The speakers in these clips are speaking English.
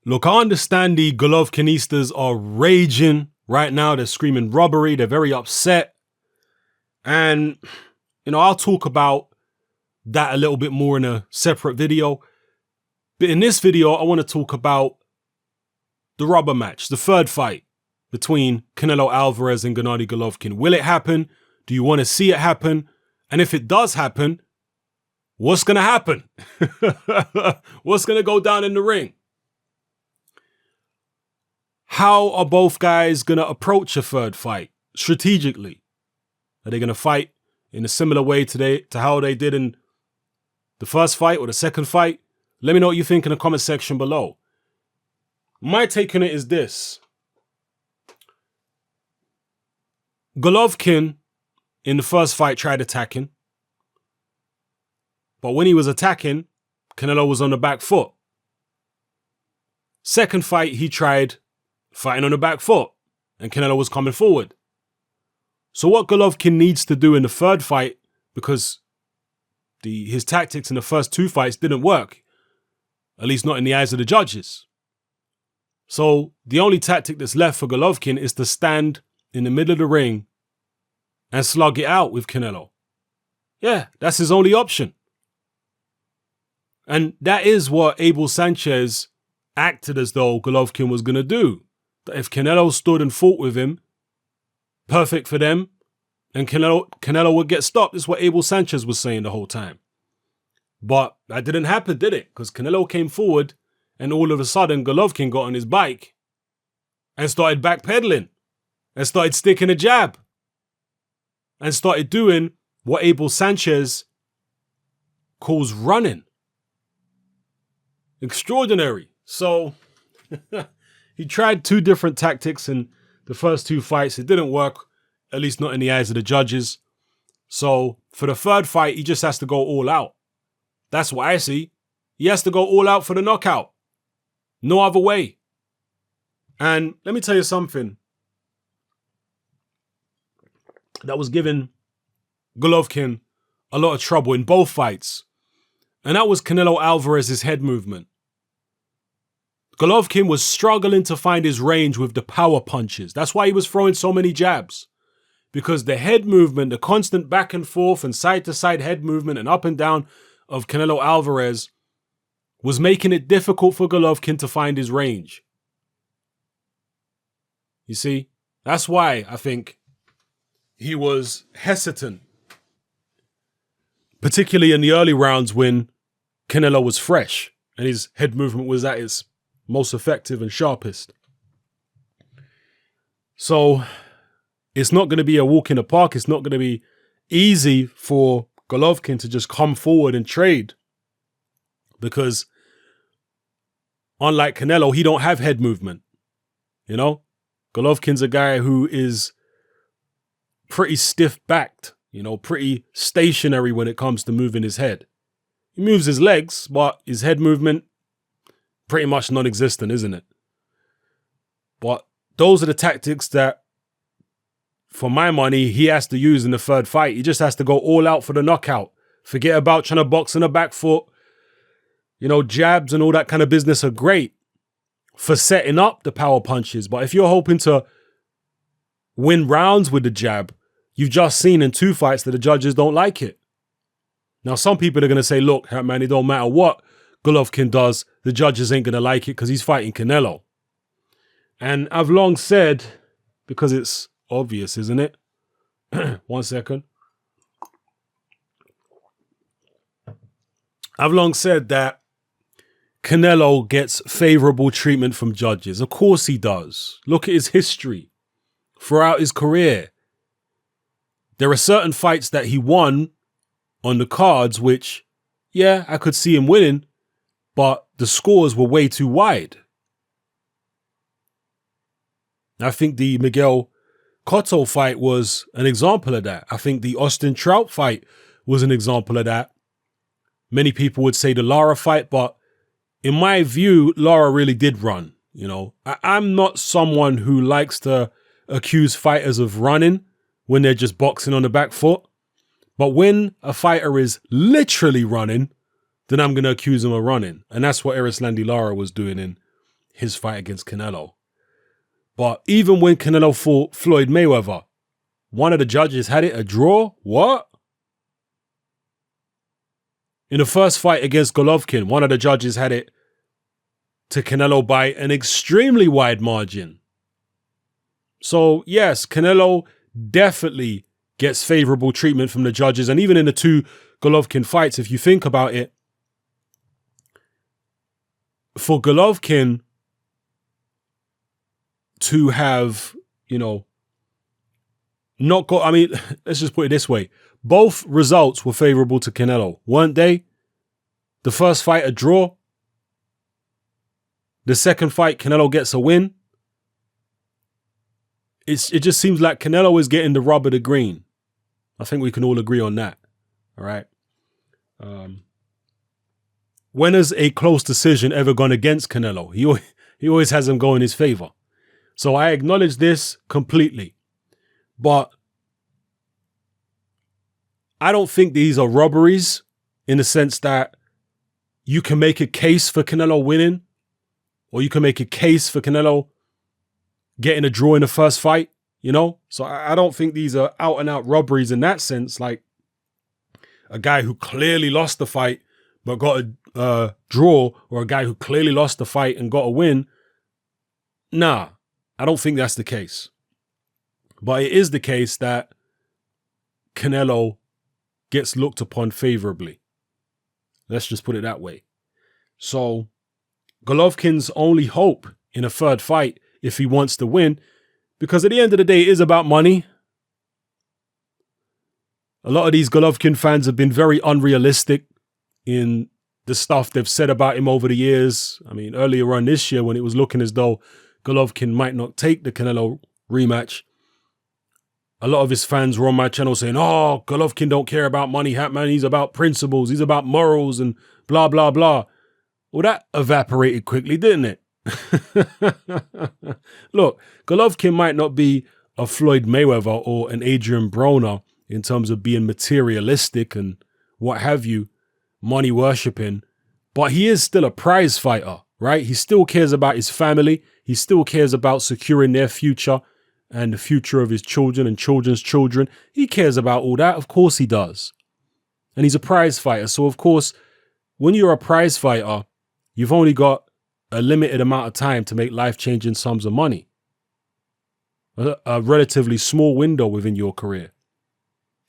Look, I understand the Golovkinistas are raging right now. They're screaming robbery. They're very upset. And, I'll talk about that a little bit more in a separate video. But in this video, I want to talk about the rubber match, the third fight between Canelo Alvarez and Gennady Golovkin. Will it happen? Do you want to see it happen? And if it does happen, what's going to happen? What's going to go down in the ring? How are both guys going to approach a third fight strategically? Are they going to fight in a similar way to how they did in the first fight or the second fight? Let me know what you think in the comment section below. My take on it is this. Golovkin in the first fight tried attacking. But when he was attacking, Canelo was on the back foot. Second fight, he tried fighting on the back foot and Canelo was coming forward. So what Golovkin needs to do in the third fight, because his tactics in the first two fights didn't work, at least not in the eyes of the judges. So the only tactic that's left for Golovkin is to stand in the middle of the ring and slug it out with Canelo. Yeah, that's his only option. And that is what Abel Sanchez acted as though Golovkin was going to do. That if Canelo stood and fought with him, perfect for them, and Canelo would get stopped. This is what Abel Sanchez was saying the whole time. But that didn't happen, did it? Because Canelo came forward and all of a sudden Golovkin got on his bike and started backpedaling and started sticking a jab and started doing what Abel Sanchez calls running. Extraordinary. So he tried two different tactics in the first two fights. It didn't work, at least not in the eyes of the judges. So for the third fight, he just has to go all out. That's what I see. He has to go all out for the knockout. No other way. And let me tell you something that was giving Golovkin a lot of trouble in both fights. And that was Canelo Alvarez's head movement. Golovkin was struggling to find his range with the power punches. That's why he was throwing so many jabs. Because the head movement, the constant back and forth and side to side head movement and up and down of Canelo Alvarez was making it difficult for Golovkin to find his range. You see, that's why I think he was hesitant, particularly in the early rounds when Canelo was fresh and his head movement was at its most effective and sharpest. So it's not going to be a walk in the park. It's not going to be easy for Golovkin to just come forward and trade, because unlike Canelo, he don't have head movement. Golovkin's a guy who is pretty stiff-backed, pretty stationary when it comes to moving his head. He moves his legs, but his head movement, pretty much non-existent, isn't it? But those are the tactics that, for my money, he has to use in the third fight. He just has to go all out for the knockout. Forget about trying to box on the back foot. Jabs and all that kind of business are great for setting up the power punches. But if you're hoping to win rounds with the jab, you've just seen in two fights that the judges don't like it. Now, some people are going to say, look, man, it don't matter what Golovkin does, the judges ain't going to like it because he's fighting Canelo. And I've long said, because it's obvious, isn't it? 1 second. I've long said that Canelo gets favorable treatment from judges. Of course he does. Look at his history throughout his career. There are certain fights that he won on the cards, which, yeah, I could see him winning, but the scores were way too wide. I think the Miguel Cotto fight was an example of that. I think the Austin Trout fight was an example of that. Many people would say the Lara fight, but in my view, Lara really did run. I'm not someone who likes to accuse fighters of running when they're just boxing on the back foot. But when a fighter is literally running, then I'm going to accuse him of running. And that's what Erislandy Lara was doing in his fight against Canelo. But even when Canelo fought Floyd Mayweather, one of the judges had it a draw. What? In the first fight against Golovkin, one of the judges had it to Canelo by an extremely wide margin. So yes, Canelo definitely gets favorable treatment from the judges. And even in the two Golovkin fights, if you think about it, for Golovkin to have, not got, let's just put it this way. Both results were favorable to Canelo, weren't they? The first fight, a draw. The second fight, Canelo gets a win. It just seems like Canelo is getting the rub of the green. I think we can all agree on that. All right. When has a close decision ever gone against Canelo? He always has him go in his favor. So I acknowledge this completely. But I don't think these are robberies in the sense that you can make a case for Canelo winning, or you can make a case for Canelo getting a draw in the first fight, So I don't think these are out and out robberies in that sense. Like a guy who clearly lost the fight but got a draw, or a guy who clearly lost the fight and got a win. Nah, I don't think that's the case. But it is the case that Canelo gets looked upon favorably. Let's just put it that way. So Golovkin's only hope in a third fight, if he wants to win, because at the end of the day, it is about money. A lot of these Golovkin fans have been very unrealistic in the stuff they've said about him over the years. Earlier on this year, when it was looking as though Golovkin might not take the Canelo rematch, a lot of his fans were on my channel saying, oh, Golovkin don't care about money, man. He's about principles. He's about morals and blah, blah, blah. Well, that evaporated quickly, didn't it? Look, Golovkin might not be a Floyd Mayweather or an Adrian Broner in terms of being materialistic and what have you, money worshipping, but he is still a prize fighter, right? He still cares about his family. He still cares about securing their future and the future of his children and children's children. He cares about all that. Of course he does. And he's a prize fighter. So of course, when you're a prize fighter, you've only got a limited amount of time to make life-changing sums of money. A relatively small window within your career.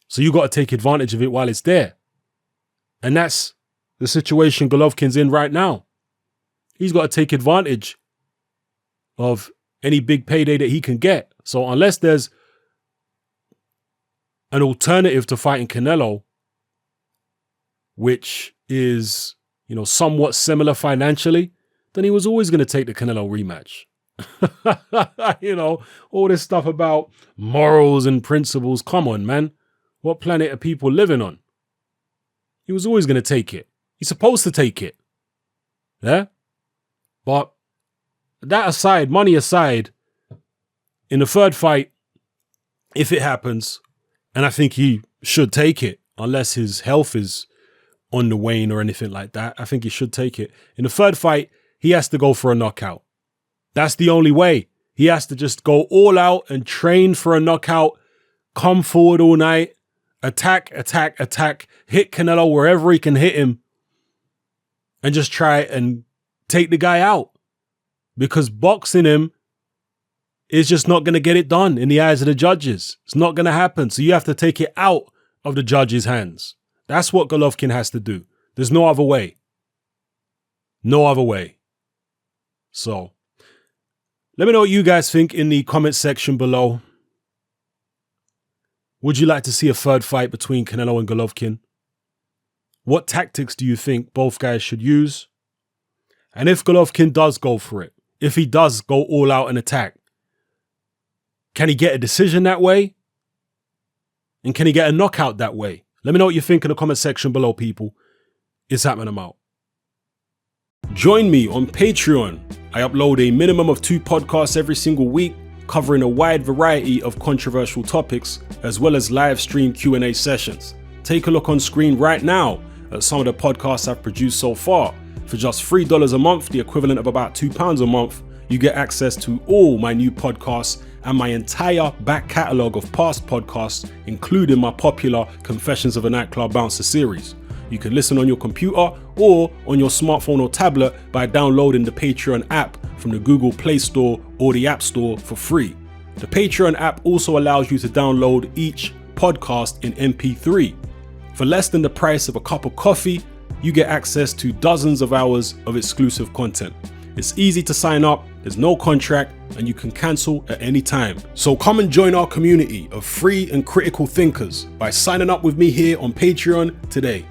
So you got to take advantage of it while it's there. And that's the situation Golovkin's in right now. He's got to take advantage of any big payday that he can get. So unless there's an alternative to fighting Canelo, which is, somewhat similar financially, then he was always going to take the Canelo rematch. All this stuff about morals and principles. Come on, man. What planet are people living on? He was always going to take it. He's supposed to take it. Yeah? But that aside, money aside, in the third fight, if it happens, and I think he should take it, unless his health is on the wane or anything like that, I think he should take it. In the third fight, he has to go for a knockout. That's the only way. He has to just go all out and train for a knockout, come forward all night, attack, hit Canelo wherever he can hit him, and just try and take the guy out. Because boxing him is just not going to get it done in the eyes of the judges. It's not going to happen. So you have to take it out of the judges' hands. That's what Golovkin has to do. There's no other way. No other way. So, let me know what you guys think in the comment section below. Would you like to see a third fight between Canelo and Golovkin? What tactics do you think both guys should use? And if Golovkin does go for it, if he does go all out and attack, can he get a decision that way? And can he get a knockout that way? Let me know what you think in the comment section below, people. It's happening, I'm out. Join me on Patreon. I upload a minimum of 2 podcasts every single week, covering a wide variety of controversial topics, as well as live stream Q&A sessions. Take a look on screen right now at some of the podcasts I've produced so far. For just $3 a month, the equivalent of about £2 a month, you get access to all my new podcasts and my entire back catalogue of past podcasts, including my popular Confessions of a Nightclub Bouncer series. You can listen on your computer or on your smartphone or tablet by downloading the Patreon app from the Google Play Store or the App Store for free. The Patreon app also allows you to download each podcast in MP3. For less than the price of a cup of coffee, you get access to dozens of hours of exclusive content. It's easy to sign up, there's no contract, and you can cancel at any time. So come and join our community of free and critical thinkers by signing up with me here on Patreon today.